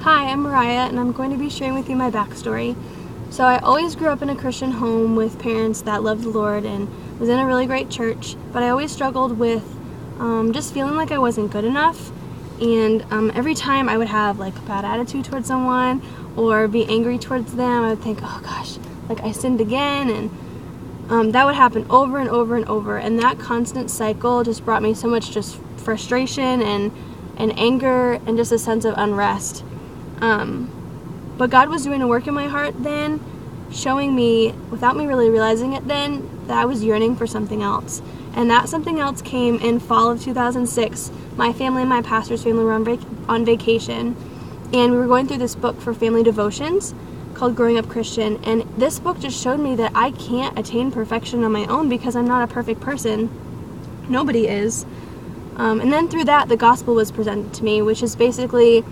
Hi, I'm Mariah, and I'm going to be sharing with you my backstory. So I always grew up in a Christian home with parents that loved the Lord and was in a really great church, but I always struggled with just feeling like I wasn't good enough. And every time I would have like a bad attitude towards someone or be angry towards them, I would think, oh gosh, like I sinned again, and that would happen over and over and over. And that constant cycle just brought me so much just frustration and anger and just a sense of unrest. But God was doing a work in my heart then, showing me, without me really realizing it then, that I was yearning for something else. And that something else came in fall of 2006. My family and my pastor's family were on vacation, and we were going through this book for family devotions called Growing Up Christian. And this book just showed me that I can't attain perfection on my own because I'm not a perfect person. Nobody is. And then through that, the gospel was presented to me, which is basically,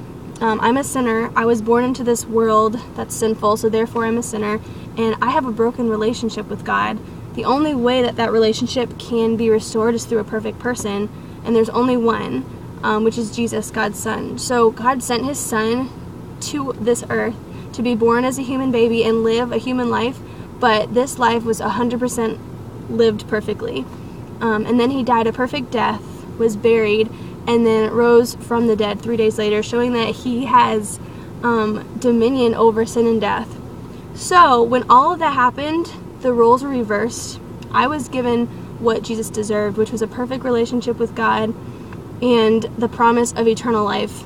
I'm a sinner. I was born into this world that's sinful, so therefore I'm a sinner, and I have a broken relationship with God. The only way that that relationship can be restored is through a perfect person, and there's only one, which is Jesus, God's Son. So God sent His Son to this earth to be born as a human baby and live a human life, but this life was 100% lived perfectly. And then He died a perfect death, was buried, and then rose from the dead 3 days later, showing that He has dominion over sin and death. So when all of that happened, the roles were reversed. I was given what Jesus deserved, which was a perfect relationship with God and the promise of eternal life.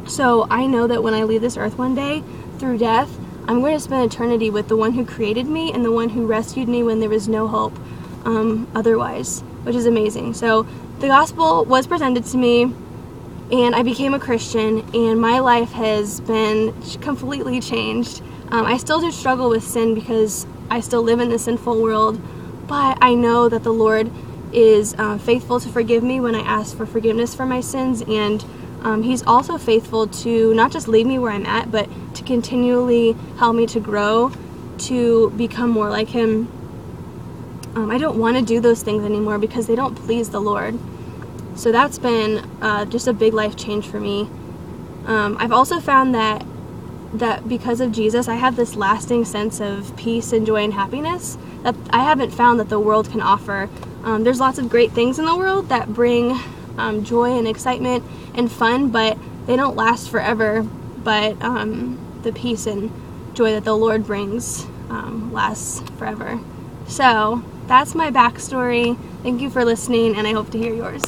So I know that when I leave this earth one day, through death, I'm going to spend eternity with the one who created me and the one who rescued me when there was no hope otherwise, which is amazing. So the gospel was presented to me, and I became a Christian, and my life has been completely changed. I still do struggle with sin because I still live in the sinful world, but I know that the Lord is faithful to forgive me when I ask for forgiveness for my sins, and He's also faithful to not just leave me where I'm at, but to continually help me to grow, to become more like Him. I don't want to do those things anymore because they don't please the Lord. So that's been just a big life change for me. I've also found that because of Jesus, I have this lasting sense of peace and joy and happiness that I haven't found that the world can offer. There's lots of great things in the world that bring joy and excitement and fun, but they don't last forever. But the peace and joy that the Lord brings lasts forever. So that's my backstory. Thank you for listening, and I hope to hear yours.